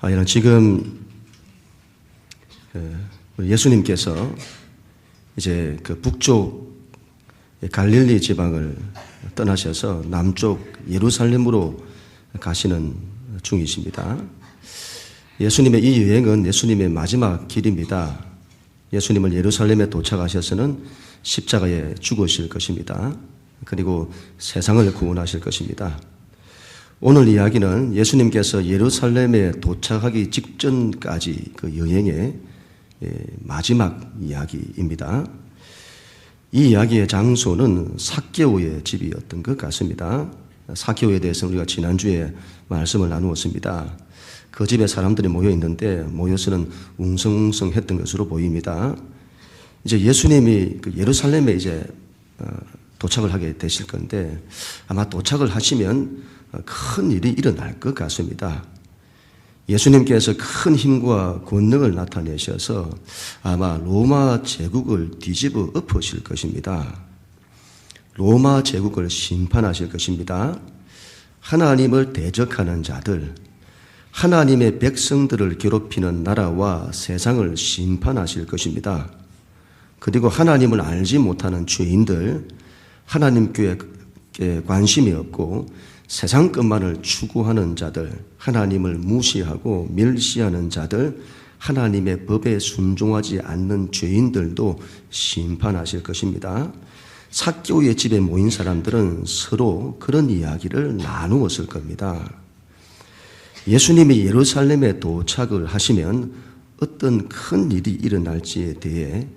이런 지금 예수님께서 이제 그 북쪽 갈릴리 지방을 떠나셔서 남쪽 예루살렘으로 가시는 중이십니다. 예수님의 이 여행은 예수님의 마지막 길입니다. 예수님은 예루살렘에 도착하셔서는 십자가에 죽으실 것입니다. 그리고 세상을 구원하실 것입니다. 오늘 이야기는 예수님께서 예루살렘에 도착하기 직전까지 그 여행의 마지막 이야기입니다. 이 이야기의 장소는 삭개오의 집이었던 것 같습니다. 삭개오에 대해서는 우리가 지난주에 말씀을 나누었습니다. 그 집에 사람들이 모여 있는데 모여서는 웅성웅성했던 것으로 보입니다. 이제 예수님이 그 예루살렘에 이제 도착을 하게 되실 건데 아마 도착을 하시면 큰 일이 일어날 것 같습니다. 예수님께서 큰 힘과 권능을 나타내셔서 아마 로마 제국을 뒤집어 엎으실 것입니다. 로마 제국을 심판하실 것입니다. 하나님을 대적하는 자들, 하나님의 백성들을 괴롭히는 나라와 세상을 심판하실 것입니다. 그리고 하나님을 알지 못하는 죄인들, 하나님께 관심이 없고 세상 것만을 추구하는 자들, 하나님을 무시하고 멸시하는 자들, 하나님의 법에 순종하지 않는 죄인들도 심판하실 것입니다. 삭개오의 집에 모인 사람들은 서로 그런 이야기를 나누었을 겁니다. 예수님이 예루살렘에 도착을 하시면 어떤 큰 일이 일어날지에 대해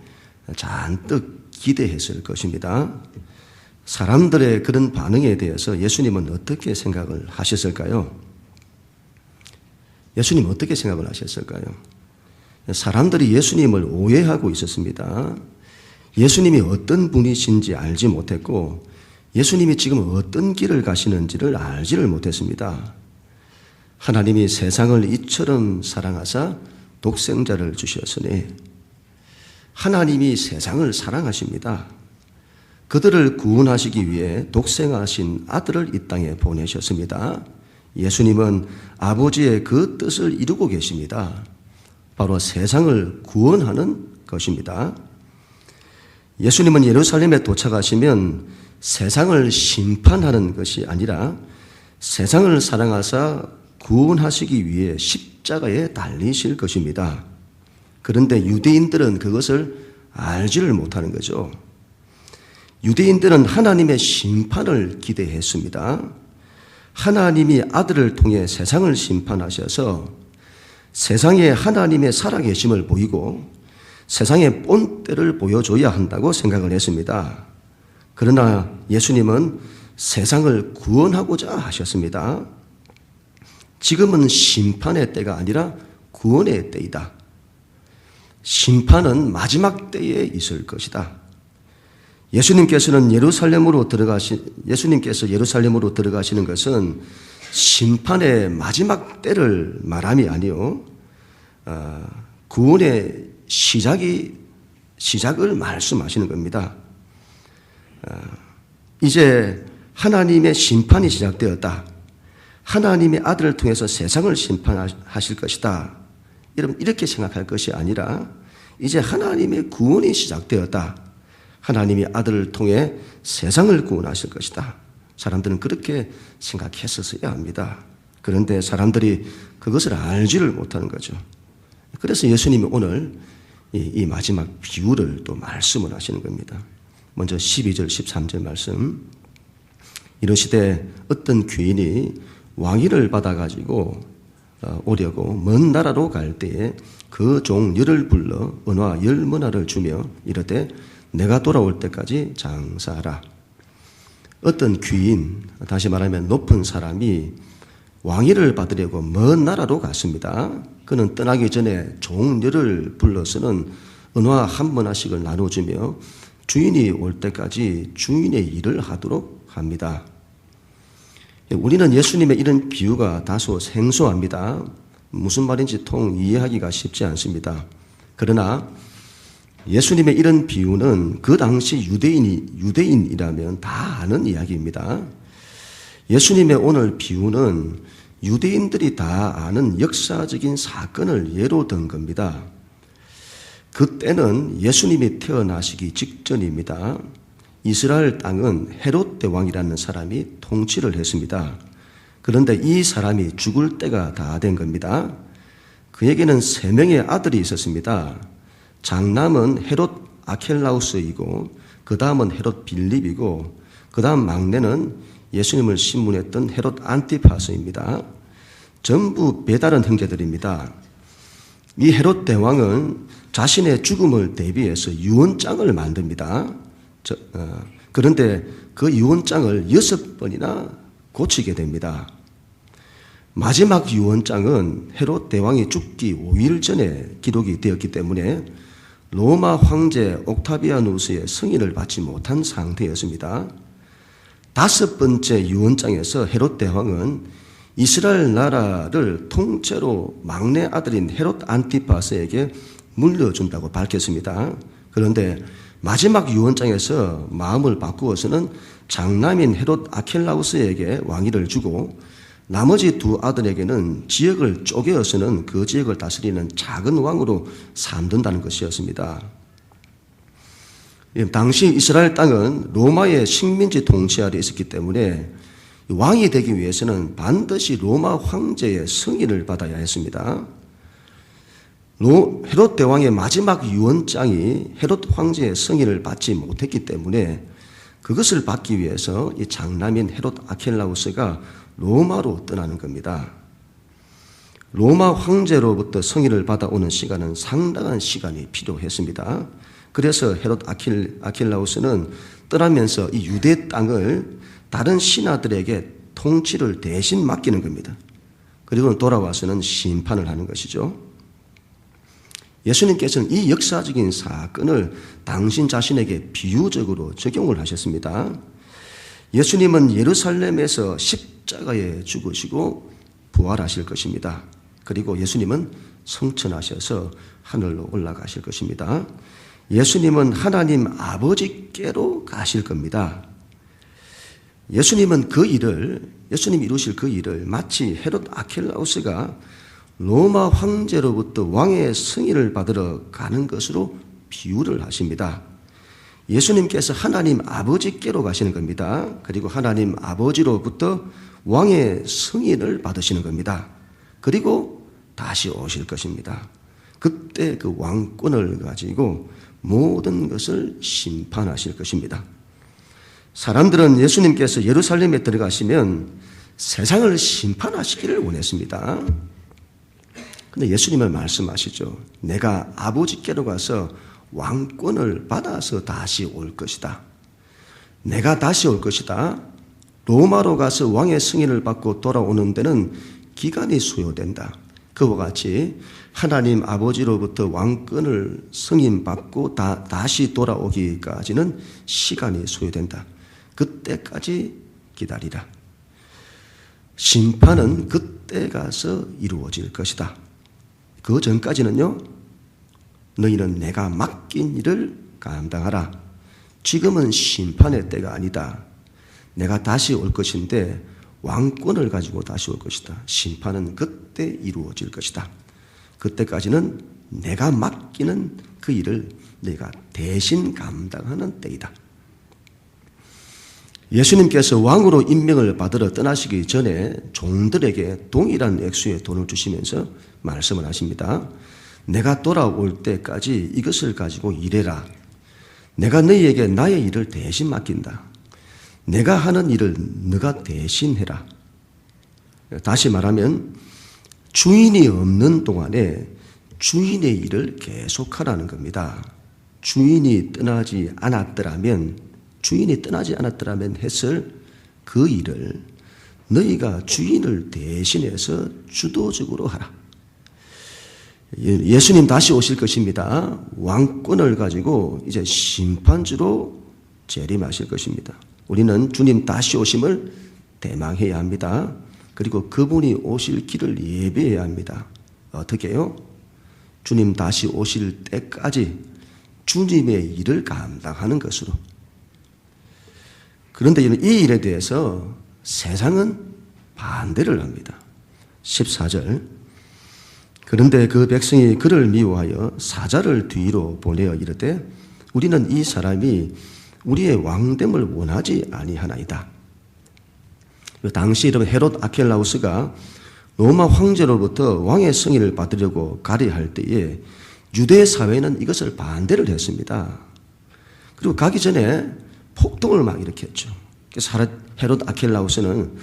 잔뜩 기대했을 것입니다. 사람들의 그런 반응에 대해서 예수님은 어떻게 생각을 하셨을까요? 예수님 어떻게 생각을 하셨을까요? 사람들이 예수님을 오해하고 있었습니다. 예수님이 어떤 분이신지 알지 못했고 예수님이 지금 어떤 길을 가시는지를 알지를 못했습니다. 하나님이 세상을 이처럼 사랑하사 독생자를 주셨으니 하나님이 세상을 사랑하십니다. 그들을 구원하시기 위해 독생하신 아들을 이 땅에 보내셨습니다. 예수님은 아버지의 그 뜻을 이루고 계십니다. 바로 세상을 구원하는 것입니다. 예수님은 예루살렘에 도착하시면 세상을 심판하는 것이 아니라 세상을 사랑하사 구원하시기 위해 십자가에 달리실 것입니다. 그런데 유대인들은 그것을 알지를 못하는 거죠. 유대인들은 하나님의 심판을 기대했습니다. 하나님이 아들을 통해 세상을 심판하셔서 세상에 하나님의 살아계심을 보이고 세상의 본때를 보여줘야 한다고 생각을 했습니다. 그러나 예수님은 세상을 구원하고자 하셨습니다. 지금은 심판의 때가 아니라 구원의 때이다. 심판은 마지막 때에 있을 것이다. 예수님께서 예루살렘으로 들어가시는 것은 심판의 마지막 때를 말함이 아니요, 구원의 시작을 말씀하시는 겁니다. 이제 하나님의 심판이 시작되었다. 하나님의 아들을 통해서 세상을 심판하실 것이다. 여러분, 이렇게 생각할 것이 아니라 이제 하나님의 구원이 시작되었다. 하나님이 아들을 통해 세상을 구원하실 것이다. 사람들은 그렇게 생각했었어야 합니다. 그런데 사람들이 그것을 알지를 못하는 거죠. 그래서 예수님이 오늘 이 마지막 비유를 또 말씀을 하시는 겁니다. 먼저 12절, 13절 말씀. 이러시되 어떤 귀인이 왕위를 받아가지고 오려고 먼 나라로 갈 때에 그 종 열을 불러 은화 10머나를 주며 이르되 내가 돌아올 때까지 장사하라. 어떤 귀인, 다시 말하면 높은 사람이 왕위를 받으려고 먼 나라로 갔습니다. 그는 떠나기 전에 종 열을 불러서는 은화 1머나씩을 나눠주며 주인이 올 때까지 주인의 일을 하도록 합니다. 우리는 예수님의 이런 비유가 다소 생소합니다. 무슨 말인지 통 이해하기가 쉽지 않습니다. 그러나 예수님의 이런 비유는 그 당시 유대인이라면 다 아는 이야기입니다. 예수님의 오늘 비유는 유대인들이 다 아는 역사적인 사건을 예로 든 겁니다. 그때는 예수님이 태어나시기 직전입니다. 이스라엘 땅은 헤롯 대왕이라는 사람이 통치를 했습니다. 그런데 이 사람이 죽을 때가 다 된 겁니다. 그에게는 3명의 아들이 있었습니다. 장남은 헤롯 아켈라우스이고 그 다음은 헤롯 빌립이고 그 다음 막내는 예수님을 신문했던 헤롯 안티파스입니다. 전부 배다른 형제들입니다. 이 헤롯 대왕은 자신의 죽음을 대비해서 유언장을 만듭니다. 그런데 그 유언장을 6번이나 고치게 됩니다. 마지막 유언장은 헤롯 대왕이 죽기 5일 전에 기록이 되었기 때문에 로마 황제 옥타비아누스의 승인을 받지 못한 상태였습니다. 5번째 유언장에서 헤롯 대왕은 이스라엘 나라를 통째로 막내 아들인 헤롯 안티파스에게 물려준다고 밝혔습니다. 그런데 마지막 유언장에서 마음을 바꾸어서는 장남인 헤롯 아켈라우스에게 왕위를 주고 나머지 2 아들에게는 지역을 쪼개어서는 그 지역을 다스리는 작은 왕으로 삼든다는 것이었습니다. 당시 이스라엘 땅은 로마의 식민지 통치 아래 있었기 때문에 왕이 되기 위해서는 반드시 로마 황제의 승인을 받아야 했습니다. 헤롯 대왕의 마지막 유언장이 헤롯 황제의 승인을 받지 못했기 때문에 그것을 받기 위해서 이 장남인 헤롯 아켈라우스가 로마로 떠나는 겁니다. 로마 황제로부터 승인을 받아오는 시간은 상당한 시간이 필요했습니다. 그래서 헤롯 아킬라우스는 떠나면서 이 유대 땅을 다른 신하들에게 통치를 대신 맡기는 겁니다. 그리고 돌아와서는 심판을 하는 것이죠. 예수님께서는 이 역사적인 사건을 당신 자신에게 비유적으로 적용을 하셨습니다. 예수님은 예루살렘에서 십자가에 죽으시고 부활하실 것입니다. 그리고 예수님은 성천하셔서 하늘로 올라가실 것입니다. 예수님은 하나님 아버지께로 가실 겁니다. 예수님은 예수님이 이루실 그 일을 마치 헤롯 아켈라우스가 로마 황제로부터 왕의 승인을 받으러 가는 것으로 비유를 하십니다. 예수님께서 하나님 아버지께로 가시는 겁니다. 그리고 하나님 아버지로부터 왕의 승인을 받으시는 겁니다. 그리고 다시 오실 것입니다. 그때 그 왕권을 가지고 모든 것을 심판하실 것입니다. 사람들은 예수님께서 예루살렘에 들어가시면 세상을 심판하시기를 원했습니다. 그런데 예수님은 말씀하시죠. 내가 아버지께로 가서 왕권을 받아서 다시 올 것이다. 내가 다시 올 것이다. 로마로 가서 왕의 승인을 받고 돌아오는 데는 기간이 소요된다. 그와 같이 하나님 아버지로부터 왕권을 승인받고 다시 돌아오기까지는 시간이 소요된다. 그때까지 기다리라. 심판은 그때 가서 이루어질 것이다. 그 전까지는요, 너희는 내가 맡긴 일을 감당하라. 지금은 심판의 때가 아니다. 내가 다시 올 것인데 왕권을 가지고 다시 올 것이다. 심판은 그때 이루어질 것이다. 그때까지는 내가 맡기는 그 일을 내가 대신 감당하는 때이다. 예수님께서 왕으로 임명을 받으러 떠나시기 전에 종들에게 동일한 액수의 돈을 주시면서 말씀을 하십니다. 내가 돌아올 때까지 이것을 가지고 일해라. 내가 너희에게 나의 일을 대신 맡긴다. 내가 하는 일을 너가 대신 해라. 다시 말하면 주인이 없는 동안에 주인의 일을 계속하라는 겁니다. 주인이 떠나지 않았더라면 했을 그 일을 너희가 주인을 대신해서 주도적으로 하라. 예수님 다시 오실 것입니다. 왕권을 가지고 이제 심판주로 재림하실 것입니다. 우리는 주님 다시 오심을 대망해야 합니다. 그리고 그분이 오실 길을 예배해야 합니다. 어떻게요? 주님 다시 오실 때까지 주님의 일을 감당하는 것으로. 그런데 이 일에 대해서 세상은 반대를 합니다. 14절. 그런데 그 백성이 그를 미워하여 사자를 뒤로 보내어 이르되 우리는 이 사람이 우리의 왕됨을 원하지 아니하나이다. 당시 이런 헤롯 아켈라우스가 로마 황제로부터 왕의 승인을 받으려고 가려할 때에 유대 사회는 이것을 반대를 했습니다. 그리고 가기 전에 폭동을 막 일으켰죠. 그래서 헤롯 아켈라우스는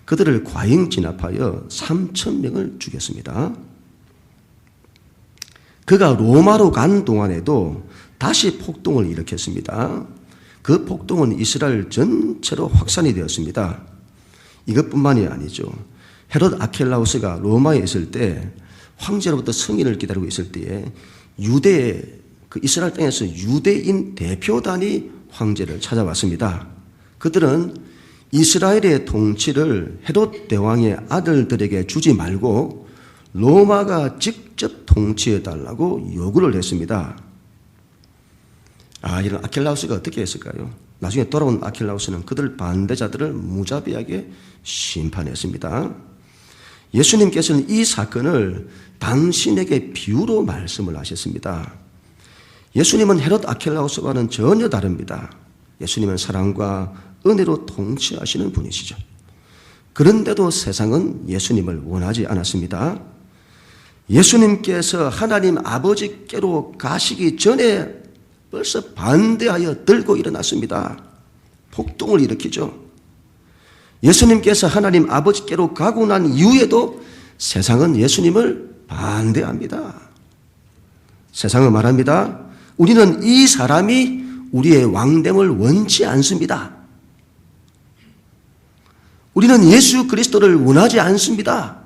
그들을 과잉 진압하여 3,000명을 죽였습니다. 그가 로마로 간 동안에도 다시 폭동을 일으켰습니다. 그 폭동은 이스라엘 전체로 확산이 되었습니다. 이것뿐만이 아니죠. 헤롯 아켈라우스가 로마에 있을 때 황제로부터 승인을 기다리고 있을 때에 그 이스라엘 땅에서 유대인 대표단이 황제를 찾아왔습니다. 그들은 이스라엘의 통치를 헤롯 대왕의 아들들에게 주지 말고 로마가 직접 통치해달라고 요구를 했습니다. 이런 아켈라우스가 어떻게 했을까요? 나중에 돌아온 아켈라우스는 그들 반대자들을 무자비하게 심판했습니다. 예수님께서는 이 사건을 당신에게 비유로 말씀을 하셨습니다. 예수님은 헤롯 아켈라우스와는 전혀 다릅니다. 예수님은 사랑과 은혜로 통치하시는 분이시죠. 그런데도 세상은 예수님을 원하지 않았습니다. 예수님께서 하나님 아버지께로 가시기 전에 벌써 반대하여 들고 일어났습니다. 폭동을 일으키죠. 예수님께서 하나님 아버지께로 가고 난 이후에도 세상은 예수님을 반대합니다. 세상은 말합니다. 우리는 이 사람이 우리의 왕됨을 원치 않습니다. 우리는 예수 그리스도를 원하지 않습니다.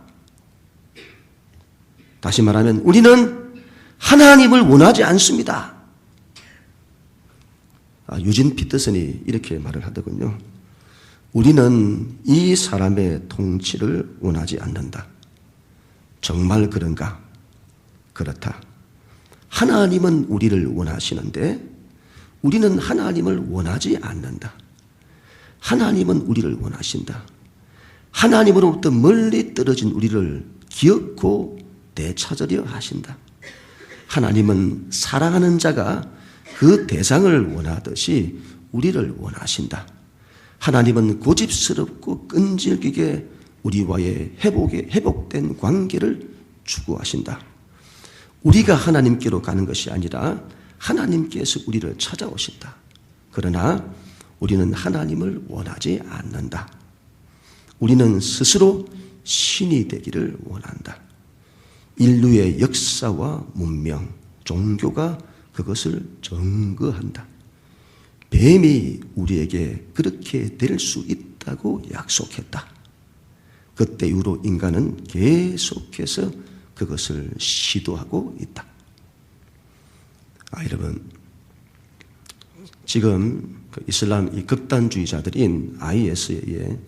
다시 말하면 우리는 하나님을 원하지 않습니다. 유진 피터슨이 이렇게 말을 하더군요. 우리는 이 사람의 통치를 원하지 않는다. 정말 그런가? 그렇다. 하나님은 우리를 원하시는데 우리는 하나님을 원하지 않는다. 하나님은 우리를 원하신다. 하나님으로부터 멀리 떨어진 우리를 기억고 되찾으려 하신다. 하나님은 사랑하는 자가 그 대상을 원하듯이 우리를 원하신다. 하나님은 고집스럽고 끈질기게 우리와의 회복된 관계를 추구하신다. 우리가 하나님께로 가는 것이 아니라 하나님께서 우리를 찾아오신다. 그러나 우리는 하나님을 원하지 않는다. 우리는 스스로 신이 되기를 원한다. 인류의 역사와 문명, 종교가 그것을 증거한다. 뱀이 우리에게 그렇게 될 수 있다고 약속했다. 그때 이후로 인간은 계속해서 그것을 시도하고 있다. 여러분, 지금 이슬람 이 극단주의자들인 IS에 의해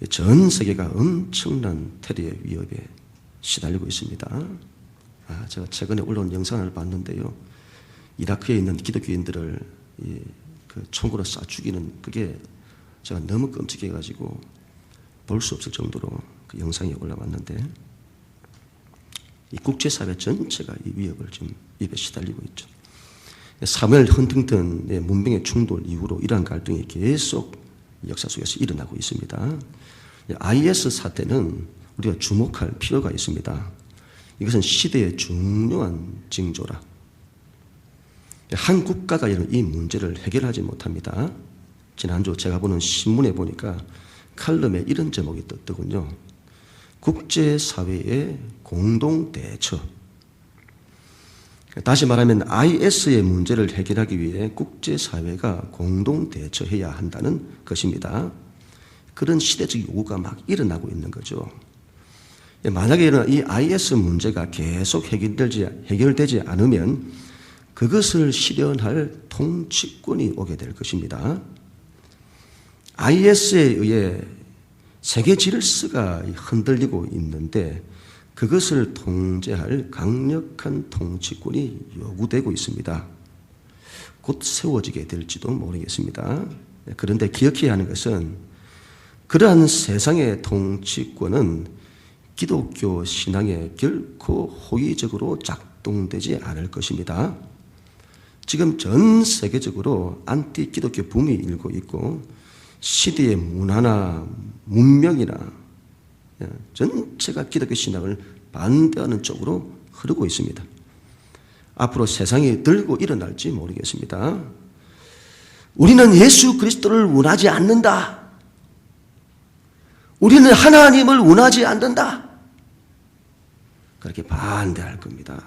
전 세계가 엄청난 테러의 위협에 시달리고 있습니다. 제가 최근에 올라온 영상을 봤는데요. 이라크에 있는 기독교인들을 총으로 쏴 죽이는 그게 제가 너무 끔찍해가지고 볼 수 없을 정도로 그 영상이 올라왔는데 이 국제사회 전체가 이 위협을 지금 입에 시달리고 있죠. 사무엘 헌팅턴의 문명의 충돌 이후로 이러한 갈등이 계속 역사 속에서 일어나고 있습니다. IS 사태는 우리가 주목할 필요가 있습니다. 이것은 시대의 중요한 징조라. 한 국가가 이 문제를 해결하지 못합니다. 지난주 제가 보는 신문에 보니까 칼럼에 이런 제목이 떴더군요. 국제사회의 공동대처. 다시 말하면 IS의 문제를 해결하기 위해 국제사회가 공동대처해야 한다는 것입니다. 그런 시대적 요구가 막 일어나고 있는 거죠. 만약에 이 IS 문제가 계속 해결되지 않으면 그것을 실현할 통치권이 오게 될 것입니다. IS에 의해 세계 질서가 흔들리고 있는데 그것을 통제할 강력한 통치권이 요구되고 있습니다. 곧 세워지게 될지도 모르겠습니다. 그런데 기억해야 하는 것은 그러한 세상의 통치권은 기독교 신앙에 결코 호의적으로 작동되지 않을 것입니다. 지금 전 세계적으로 안티 기독교 붐이 일고 있고 시대의 문화나 문명이나 전체가 기독교 신앙을 반대하는 쪽으로 흐르고 있습니다. 앞으로 세상이 들고 일어날지 모르겠습니다. 우리는 예수 그리스도를 원하지 않는다. 우리는 하나님을 원하지 않는다. 그렇게 반대할 겁니다.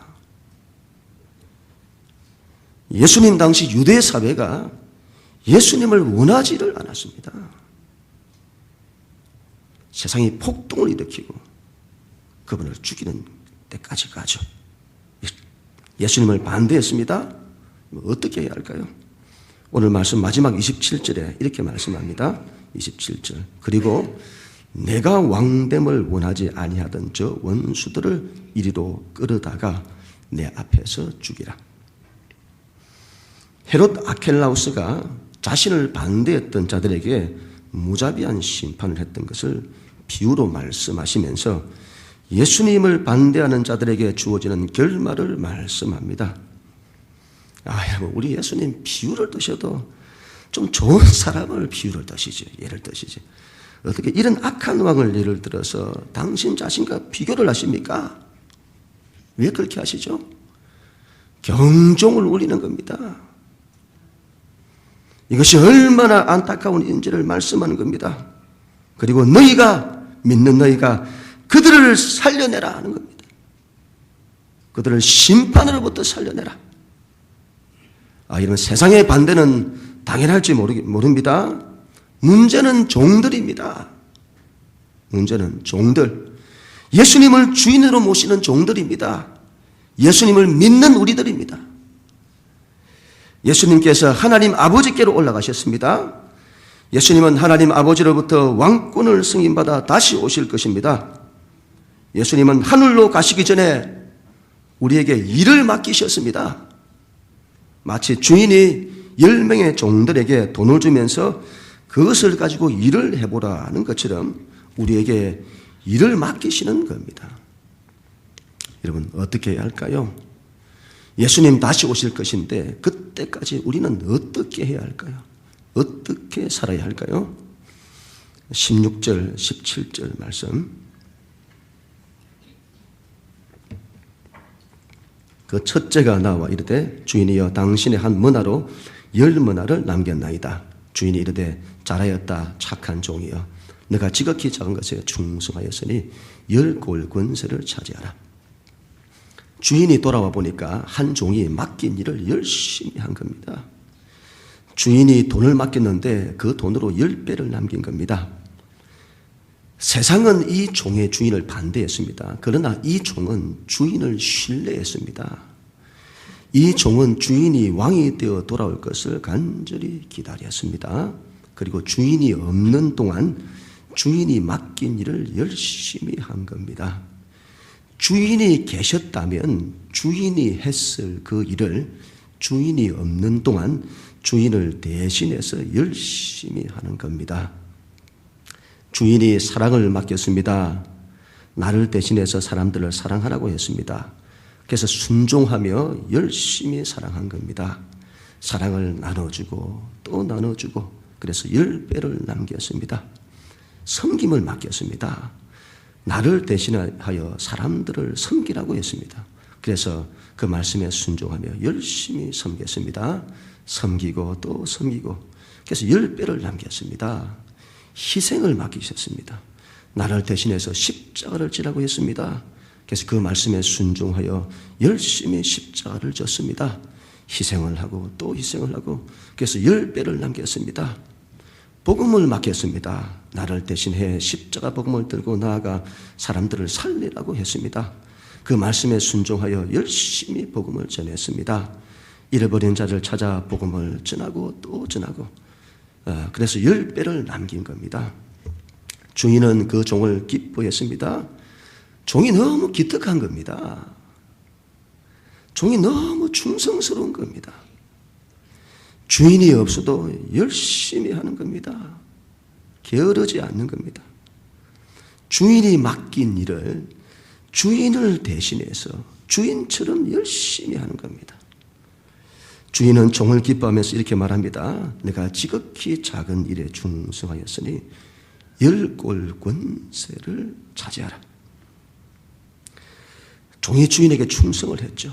예수님 당시 유대 사회가 예수님을 원하지를 않았습니다. 세상이 폭동을 일으키고 그분을 죽이는 때까지 가죠. 예수님을 반대했습니다. 어떻게 해야 할까요? 오늘 말씀 마지막 27절에 이렇게 말씀합니다. 27절. 그리고 내가 왕됨을 원하지 아니하던 저 원수들을 이리로 끌어다가 내 앞에서 죽이라. 헤롯 아켈라우스가 자신을 반대했던 자들에게 무자비한 심판을 했던 것을 비유로 말씀하시면서 예수님을 반대하는 자들에게 주어지는 결말을 말씀합니다. 여러분, 우리 예수님 비유를 드셔도 좀 좋은 사람을 비유를 드시죠. 예를 드시죠. 어떻게 이런 악한 왕을 예를 들어서 당신 자신과 비교를 하십니까? 왜 그렇게 하시죠? 경종을 울리는 겁니다. 이것이 얼마나 안타까운 인지를 말씀하는 겁니다. 그리고 너희가 믿는 너희가 그들을 살려내라 하는 겁니다. 그들을 심판으로부터 살려내라. 이런 세상의 반대는 당연할지 모릅니다. 문제는 종들입니다. 문제는 종들. 예수님을 주인으로 모시는 종들입니다. 예수님을 믿는 우리들입니다. 예수님께서 하나님 아버지께로 올라가셨습니다. 예수님은 하나님 아버지로부터 왕권을 승인받아 다시 오실 것입니다. 예수님은 하늘로 가시기 전에 우리에게 일을 맡기셨습니다. 마치 주인이 10명의 종들에게 돈을 주면서 그것을 가지고 일을 해보라 하는 것처럼 우리에게 일을 맡기시는 겁니다. 여러분, 어떻게 해야 할까요? 예수님 다시 오실 것인데 그때까지 우리는 어떻게 해야 할까요? 어떻게 살아야 할까요? 16절, 17절 말씀. 그 첫째가 나와 이르되 주인이여 당신의 한 머나로 10머나를 남겼나이다. 주인이 이르되 잘하였다 착한 종이여 너가 지극히 작은 것에 충성하였으니 10골 권세를 차지하라. 주인이 돌아와 보니까 한 종이 맡긴 일을 열심히 한 겁니다. 주인이 돈을 맡겼는데 그 돈으로 10배를 남긴 겁니다. 세상은 이 종의 주인을 반대했습니다. 그러나 이 종은 주인을 신뢰했습니다. 이 종은 주인이 왕이 되어 돌아올 것을 간절히 기다렸습니다. 그리고 주인이 없는 동안 주인이 맡긴 일을 열심히 한 겁니다. 주인이 계셨다면 주인이 했을 그 일을 주인이 없는 동안 주인을 대신해서 열심히 하는 겁니다. 주인이 사랑을 맡겼습니다. 나를 대신해서 사람들을 사랑하라고 했습니다. 그래서 순종하며 열심히 사랑한 겁니다. 사랑을 나눠주고 또 나눠주고 그래서 10배를 남겼습니다. 섬김을 맡겼습니다. 나를 대신하여 사람들을 섬기라고 했습니다. 그래서 그 말씀에 순종하며 열심히 섬겼습니다. 섬기고 또 섬기고 그래서 10배를 남겼습니다. 희생을 맡기셨습니다. 나를 대신해서 십자가를 지라고 했습니다. 그래서 그 말씀에 순종하여 열심히 십자가를 졌습니다. 희생을 하고 또 희생을 하고 그래서 10배를 남겼습니다. 복음을 맡겼습니다. 나를 대신해 십자가 복음을 들고 나아가 사람들을 살리라고 했습니다. 그 말씀에 순종하여 열심히 복음을 전했습니다. 잃어버린 자를 찾아 복음을 전하고 또 전하고 그래서 10배를 남긴 겁니다. 주인은 그 종을 기뻐했습니다. 종이 너무 기특한 겁니다. 종이 너무 충성스러운 겁니다. 주인이 없어도 열심히 하는 겁니다. 게으르지 않는 겁니다. 주인이 맡긴 일을 주인을 대신해서 주인처럼 열심히 하는 겁니다. 주인은 종을 기뻐하면서 이렇게 말합니다. 내가 지극히 작은 일에 충성하였으니 10골 권세를 차지하라. 종이 주인에게 충성을 했죠.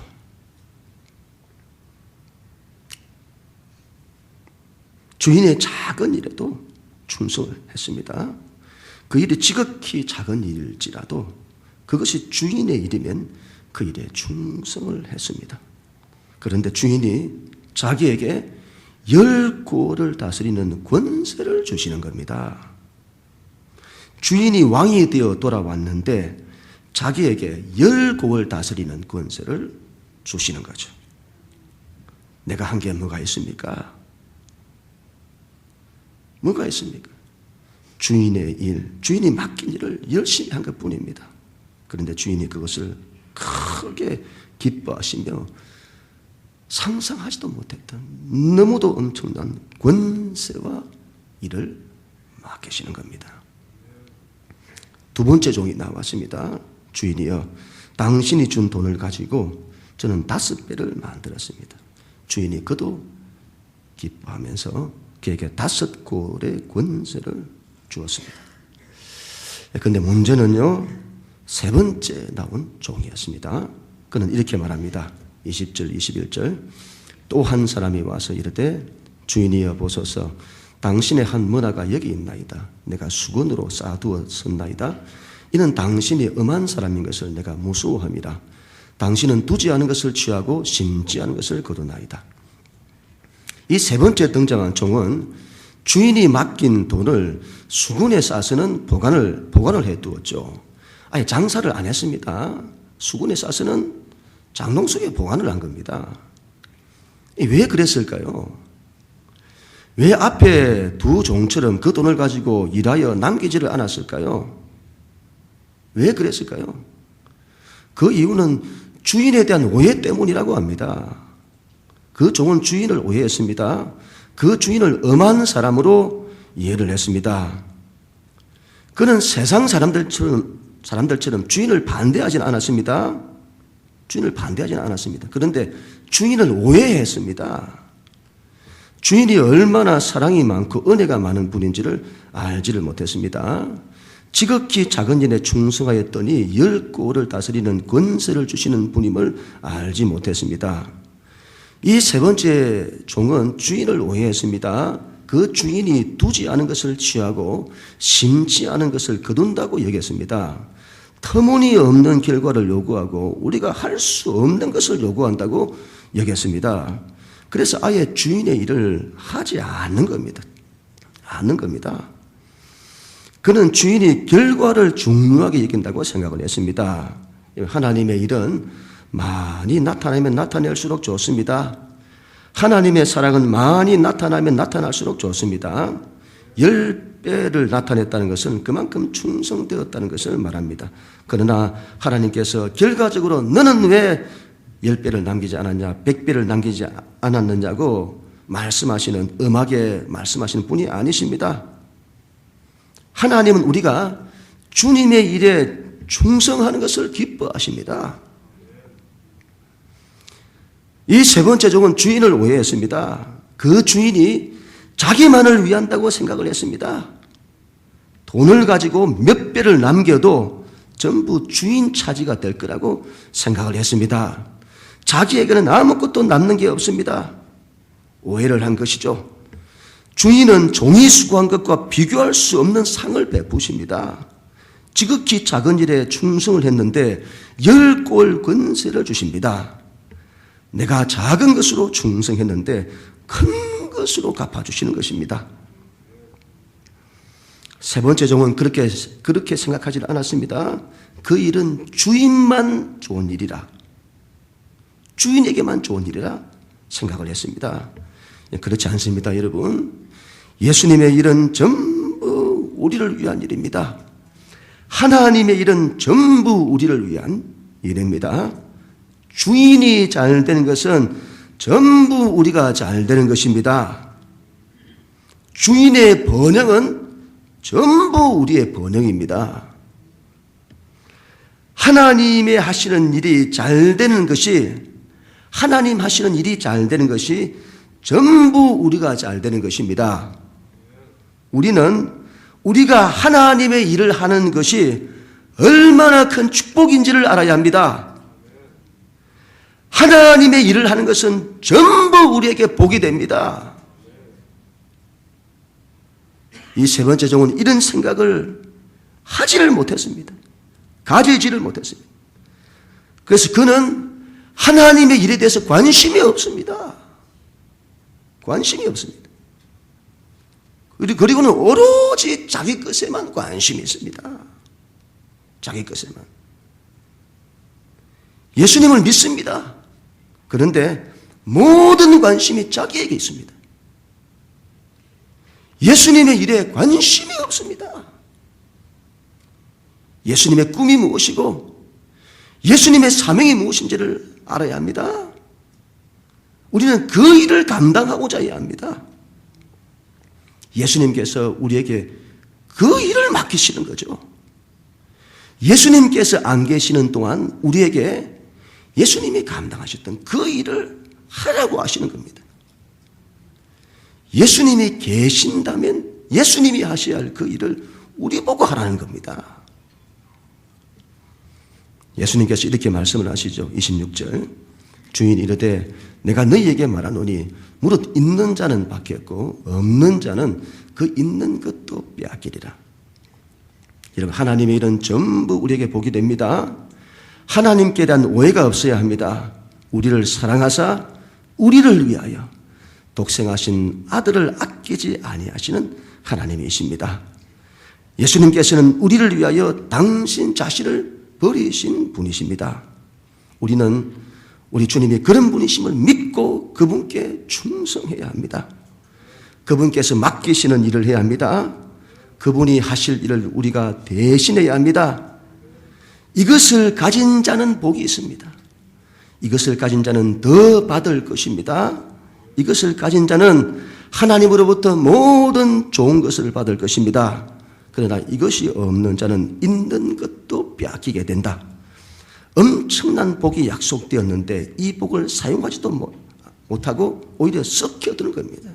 주인의 작은 일에도 충성을 했습니다. 그 일이 지극히 작은 일일지라도 그것이 주인의 일이면 그 일에 충성을 했습니다. 그런데 주인이 자기에게 10골을 다스리는 권세를 주시는 겁니다. 주인이 왕이 되어 돌아왔는데 자기에게 10골을 다스리는 권세를 주시는 거죠. 내가 한 게 뭐가 있습니까? 뭐가 있습니까? 주인의 일, 주인이 맡긴 일을 열심히 한 것뿐입니다. 그런데 주인이 그것을 크게 기뻐하시며 상상하지도 못했던 너무도 엄청난 권세와 일을 맡기시는 겁니다. 두 번째 종이 나왔습니다. 주인이여, 당신이 준 돈을 가지고 저는 5배를 만들었습니다. 주인이 그도 기뻐하면서 그에게 5골의 권세를 주었습니다. 그런데 문제는요, 세 번째 나온 종이었습니다. 그는 이렇게 말합니다. 20절, 21절. 또 한 사람이 와서 이르되 주인이여 보소서, 당신의 한 문화가 여기 있나이다. 내가 수건으로 쌓아두었었나이다. 이는 당신이 엄한 사람인 것을 내가 무수함이라. 당신은 두지 않은 것을 취하고 심지 않은 것을 거두나이다. 이 세 번째 등장한 종은 주인이 맡긴 돈을 수군에 싸서는 보관을 해두었죠. 아예 장사를 안 했습니다. 수군에 싸서는 장롱 속에 보관을 한 겁니다. 왜 그랬을까요? 왜 앞에 두 종처럼 그 돈을 가지고 일하여 남기지를 않았을까요? 왜 그랬을까요? 그 이유는 주인에 대한 오해 때문이라고 합니다. 그 종은 주인을 오해했습니다. 그 주인을 엄한 사람으로 이해를 했습니다. 그는 세상 사람들처럼 주인을 반대하지는 않았습니다. 주인을 반대하지는 않았습니다. 그런데 주인을 오해했습니다. 주인이 얼마나 사랑이 많고 은혜가 많은 분인지를 알지를 못했습니다. 지극히 작은 일에 충성하였더니 10골을 다스리는 권세를 주시는 분임을 알지 못했습니다. 이 세 번째 종은 주인을 오해했습니다. 그 주인이 두지 않은 것을 취하고 심지 않은 것을 거둔다고 여겼습니다. 터무니없는 결과를 요구하고 우리가 할 수 없는 것을 요구한다고 여겼습니다. 그래서 아예 주인의 일을 하지 않는 겁니다. 그는 주인이 결과를 중요하게 여긴다고 생각을 했습니다. 하나님의 일은 많이 나타나면 나타낼수록 좋습니다. 하나님의 사랑은 많이 나타나면 나타날수록 좋습니다. 10배를 나타냈다는 것은 그만큼 충성되었다는 것을 말합니다. 그러나 하나님께서 결과적으로 너는 왜 10배를 남기지 않았냐, 100배를 남기지 않았느냐고 말씀하시는, 엄하게 말씀하시는 분이 아니십니다. 하나님은 우리가 주님의 일에 충성하는 것을 기뻐하십니다. 이 세 번째 종은 주인을 오해했습니다. 그 주인이 자기만을 위한다고 생각을 했습니다. 돈을 가지고 몇 배를 남겨도 전부 주인 차지가 될 거라고 생각을 했습니다. 자기에게는 아무것도 남는 게 없습니다. 오해를 한 것이죠. 주인은 종이 수고한 것과 비교할 수 없는 상을 베푸십니다. 지극히 작은 일에 충성을 했는데 10골 권세를 주십니다. 내가 작은 것으로 충성했는데 큰 것으로 갚아주시는 것입니다. 세 번째 종은 그렇게 생각하지 않았습니다. 그 일은 주인만 좋은 일이라, 주인에게만 좋은 일이라 생각을 했습니다. 그렇지 않습니다, 여러분. 예수님의 일은 전부 우리를 위한 일입니다. 하나님의 일은 전부 우리를 위한 일입니다. 주인이 잘 되는 것은 전부 우리가 잘 되는 것입니다. 주인의 번영은 전부 우리의 번영입니다. 하나님의 하시는 일이 잘 되는 것이, 하나님 하시는 일이 잘 되는 것이 전부 우리가 잘 되는 것입니다. 우리는 우리가 하나님의 일을 하는 것이 얼마나 큰 축복인지를 알아야 합니다. 하나님의 일을 하는 것은 전부 우리에게 복이 됩니다. 이 세 번째 종은 이런 생각을 하지를 못했습니다. 가지지를 못했습니다. 그래서 그는 하나님의 일에 대해서 관심이 없습니다. 관심이 없습니다. 그리고는 오로지 자기 것에만 관심이 있습니다. 자기 것에만. 예수님을 믿습니다. 그런데 모든 관심이 자기에게 있습니다. 예수님의 일에 관심이 없습니다. 예수님의 꿈이 무엇이고 예수님의 사명이 무엇인지를 알아야 합니다. 우리는 그 일을 감당하고자 해야 합니다. 예수님께서 우리에게 그 일을 맡기시는 거죠. 예수님께서 안 계시는 동안 우리에게 예수님이 감당하셨던 그 일을 하라고 하시는 겁니다. 예수님이 계신다면 예수님이 하셔야 할 그 일을 우리 보고 하라는 겁니다. 예수님께서 이렇게 말씀을 하시죠. 26절. 주인이 이르되 내가 너희에게 말하노니 무릇 있는 자는 받겠고 없는 자는 그 있는 것도 빼앗기리라. 여러분, 하나님의 일은 전부 우리에게 복이 됩니다. 하나님께 대한 오해가 없어야 합니다. 우리를 사랑하사 우리를 위하여 독생하신 아들을 아끼지 아니하시는 하나님이십니다. 예수님께서는 우리를 위하여 당신 자신을 버리신 분이십니다. 우리는 우리 주님이 그런 분이심을 믿고 그분께 충성해야 합니다. 그분께서 맡기시는 일을 해야 합니다. 그분이 하실 일을 우리가 대신해야 합니다. 이것을 가진 자는 복이 있습니다. 이것을 가진 자는 더 받을 것입니다. 이것을 가진 자는 하나님으로부터 모든 좋은 것을 받을 것입니다. 그러나 이것이 없는 자는 있는 것도 빼앗기게 된다. 엄청난 복이 약속되었는데 이 복을 사용하지도 못하고 오히려 썩혀두는 겁니다.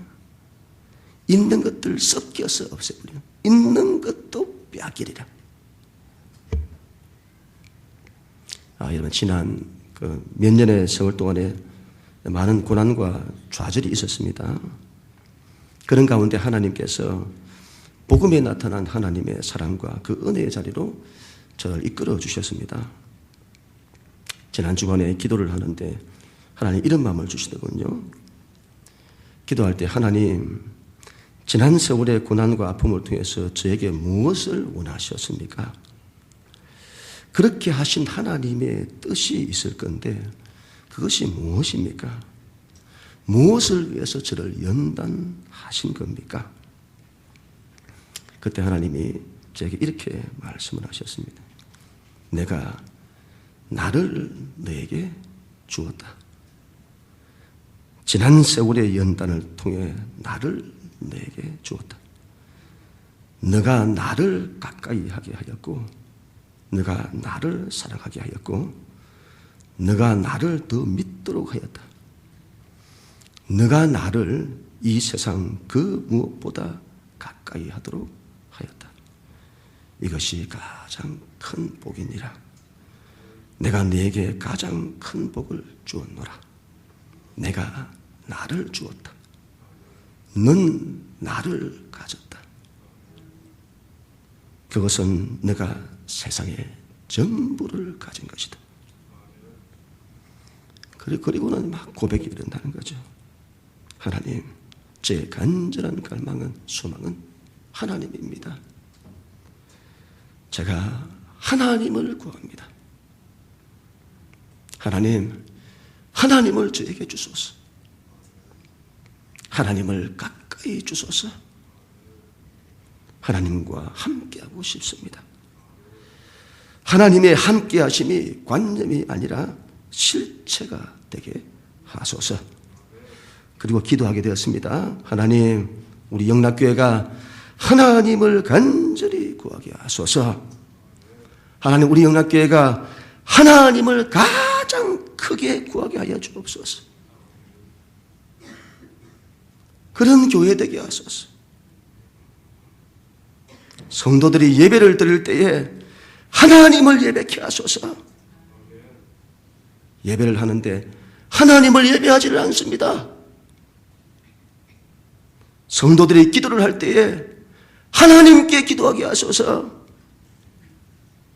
있는 것들 썩혀서 없애버리는, 있는 것도 빼앗기리라. 여러분, 지난 몇 년의 세월 동안에 많은 고난과 좌절이 있었습니다. 그런 가운데 하나님께서 복음에 나타난 하나님의 사랑과 그 은혜의 자리로 저를 이끌어 주셨습니다. 지난 주간에 기도를 하는데 하나님 이런 마음을 주시더군요. 기도할 때 하나님, 지난 세월의 고난과 아픔을 통해서 저에게 무엇을 원하셨습니까? 그렇게 하신 하나님의 뜻이 있을 건데 그것이 무엇입니까? 무엇을 위해서 저를 연단하신 겁니까? 그때 하나님이 제게 이렇게 말씀을 하셨습니다. 내가 나를 너에게 주었다. 지난 세월의 연단을 통해 나를 너에게 주었다. 너가 나를 가까이 하게 하였고 너가 나를 사랑하게 하였고 너가 나를 더 믿도록 하였다. 너가 나를 이 세상 그 무엇보다 가까이 하도록 하였다. 이것이 가장 큰 복이니라. 내가 네게 가장 큰 복을 주었노라. 내가 나를 주었다. 넌 나를 가졌다. 그것은 내가 세상의 전부를 가진 것이다. 그리고는 막 고백이 일어나는 거죠. 하나님, 제 간절한 갈망은, 소망은 하나님입니다. 제가 하나님을 구합니다. 하나님, 하나님을 저에게 주소서. 하나님을 가까이 주소서. 하나님과 함께하고 싶습니다. 하나님의 함께하심이 관념이 아니라 실체가 되게 하소서. 그리고 기도하게 되었습니다. 하나님, 우리 영락교회가 하나님을 간절히 구하게 하소서. 하나님, 우리 영락교회가 하나님을 가장 크게 구하게 하여 주옵소서. 그런 교회 되게 하소서. 성도들이 예배를 드릴 때에 하나님을 예배케 하소서. 예배를 하는데 하나님을 예배하지를 않습니다. 성도들이 기도를 할 때에 하나님께 기도하게 하소서.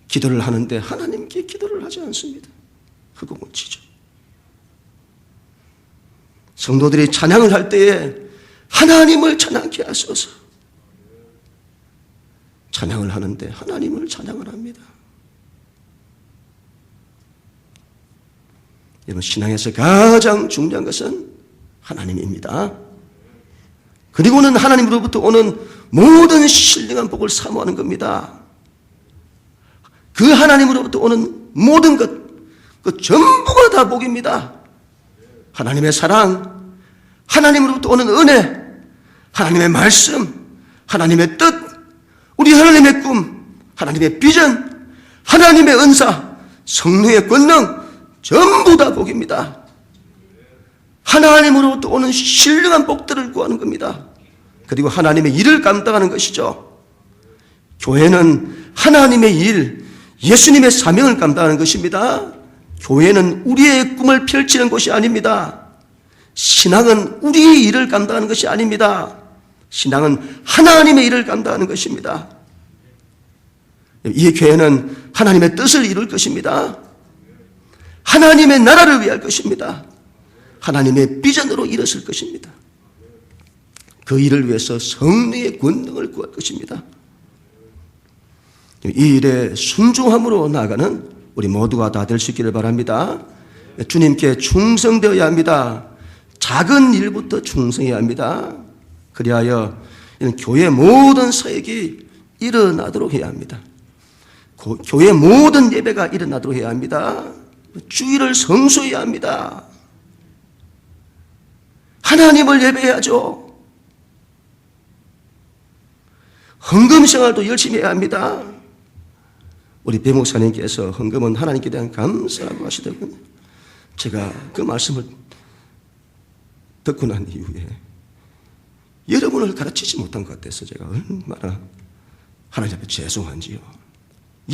기도를 하는데 하나님께 기도를 하지 않습니다. 흑공을 치죠. 성도들이 찬양을 할 때에 하나님을 찬양케 하소서. 찬양을 하는데 하나님을 찬양을 합니다. 여러분, 신앙에서 가장 중요한 것은 하나님입니다. 그리고는 하나님으로부터 오는 모든 신령한 복을 사모하는 겁니다. 그 하나님으로부터 오는 모든 것, 그 전부가 다 복입니다. 하나님의 사랑, 하나님으로부터 오는 은혜, 하나님의 말씀, 하나님의 뜻, 우리 하나님의 꿈, 하나님의 비전, 하나님의 은사, 성령의 권능, 전부 다 복입니다. 하나님으로부터 오는 신령한 복들을 구하는 겁니다. 그리고 하나님의 일을 감당하는 것이죠. 교회는 하나님의 일, 예수님의 사명을 감당하는 것입니다. 교회는 우리의 꿈을 펼치는 곳이 아닙니다. 신앙은 우리의 일을 감당하는 것이 아닙니다. 신앙은 하나님의 일을 감당하는 것입니다. 이 교회는 하나님의 뜻을 이룰 것입니다. 하나님의 나라를 위할 것입니다. 하나님의 비전으로 일었을 것입니다. 그 일을 위해서 성령의 권능을 구할 것입니다. 이 일에 순종함으로 나아가는 우리 모두가 다 될 수 있기를 바랍니다. 주님께 충성되어야 합니다. 작은 일부터 충성해야 합니다. 그리하여 이런 교회 모든 사역이 일어나도록 해야 합니다. 교회 모든 예배가 일어나도록 해야 합니다. 주일을 성수해야 합니다. 하나님을 예배해야죠. 헌금 생활도 열심히 해야 합니다. 우리 배 목사님께서 헌금은 하나님께 대한 감사라고 하시더군요. 제가 그 말씀을 듣고 난 이후에 여러분을 가르치지 못한 것 같아서 제가 얼마나 하나님 앞에 죄송한지요.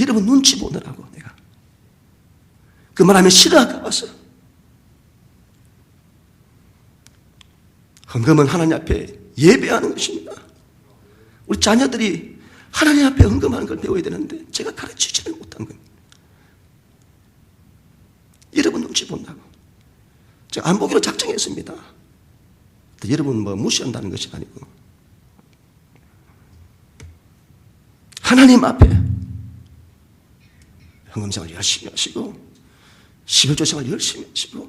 여러분 눈치 보느라고 내가 그 말하면 싫어할까 봐서. 헌금은 하나님 앞에 예배하는 것입니다. 우리 자녀들이 하나님 앞에 헌금하는 걸 배워야 되는데 제가 가르치지를 못한 겁니다. 여러분 눈치 본다고. 제가 안 보기로 작정했습니다. 여러분 뭐 무시한다는 것이 아니고 하나님 앞에 헌금생활 열심히 하시고 11조 생활 열심히 하시고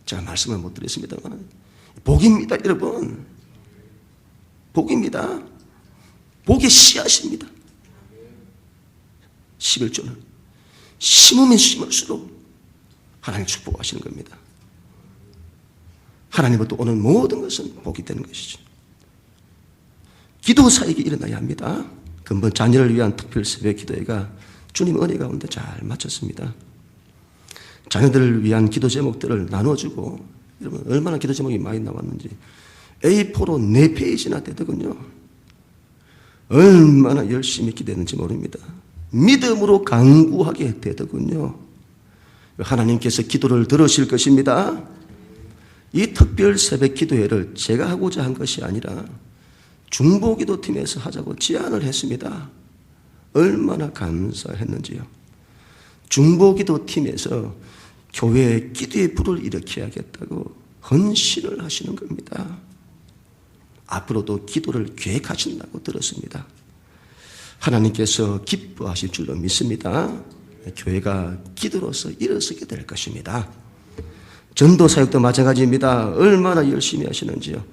제가 말씀을 못 드렸습니다만 복입니다. 여러분 복입니다. 복의 씨앗입니다. 11조는 심으면 심을수록 하나님 축복하시는 겁니다. 하나님으로부터 오는 모든 것은 복이 되는 것이죠. 기도 사역이 일어나야 합니다. 근본 자녀를 위한 특별 새벽 기도회가 주님 은혜 가운데 잘 맞췄습니다. 자녀들을 위한 기도 제목들을 나눠주고 여러분 얼마나 기도 제목이 많이 나왔는지 A4로 4페이지나 되더군요. 얼마나 열심히 기도했는지 모릅니다. 믿음으로 간구하게 되더군요. 하나님께서 기도를 들으실 것입니다. 이 특별 새벽 기도회를 제가 하고자 한 것이 아니라 중보기도팀에서 하자고 제안을 했습니다. 얼마나 감사했는지요. 중보기도팀에서 교회에 기도의 불을 일으켜야겠다고 헌신을 하시는 겁니다. 앞으로도 기도를 계획하신다고 들었습니다. 하나님께서 기뻐하실 줄로 믿습니다. 교회가 기도로서 일어서게 될 것입니다. 전도 사역도 마찬가지입니다. 얼마나 열심히 하시는지요.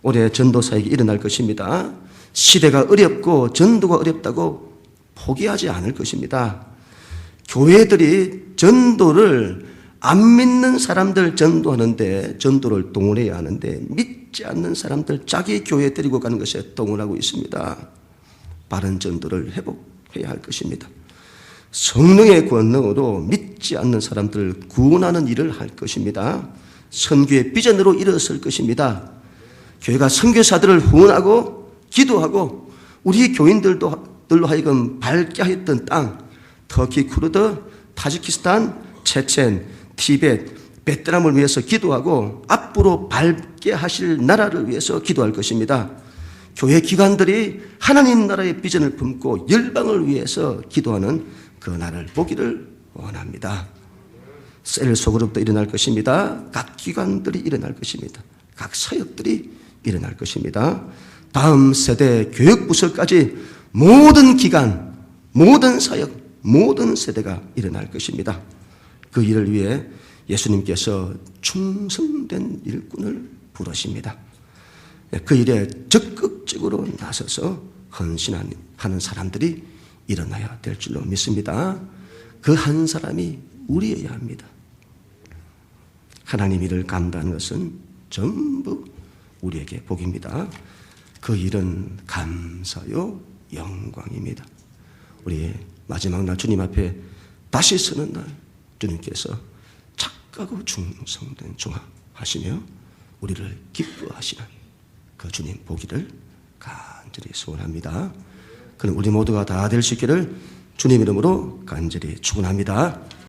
올해 전도 사역이 일어날 것입니다. 시대가 어렵고 전도가 어렵다고 포기하지 않을 것입니다. 교회들이 전도를 안 믿는 사람들 전도하는데 전도를 동원해야 하는데 믿지 않는 사람들 자기 교회에 데리고 가는 것에 동원하고 있습니다. 바른 전도를 회복해야 할 것입니다. 성령의 권능으로 믿지 않는 사람들을 구원하는 일을 할 것입니다. 선교의 비전으로 일어설 것입니다. 교회가 선교사들을 후원하고 기도하고 우리 교인들로 하여금 밝게 하였던 땅, 터키, 쿠르드, 타지키스탄, 체첸, 티벳, 베트남을 위해서 기도하고 앞으로 밝게 하실 나라를 위해서 기도할 것입니다. 교회 기관들이 하나님 나라의 비전을 품고 열방을 위해서 기도하는 그 날을 보기를 원합니다. 셀 소그룹도 일어날 것입니다. 각 기관들이 일어날 것입니다. 각 사역들이 일어날 것입니다. 다음 세대 교육부서까지 모든 기관, 모든 사역, 모든 세대가 일어날 것입니다. 그 일을 위해 예수님께서 충성된 일꾼을 부르십니다. 그 일에 적극적으로 나서서 헌신하는 사람들이 일어나야 될 줄로 믿습니다. 그 한 사람이 우리여야 합니다. 하나님 일을 감당하는 것은 전부 우리에게 복입니다. 그 일은 감사요 영광입니다. 우리 마지막 날 주님 앞에 다시 서는 날 주님께서 착하고 충성된 종아 하시며 우리를 기뻐하시는 그 주님 보기를 간절히 소원합니다. 그럼 우리 모두가 다 될 수 있기를 주님 이름으로 간절히 축원합니다.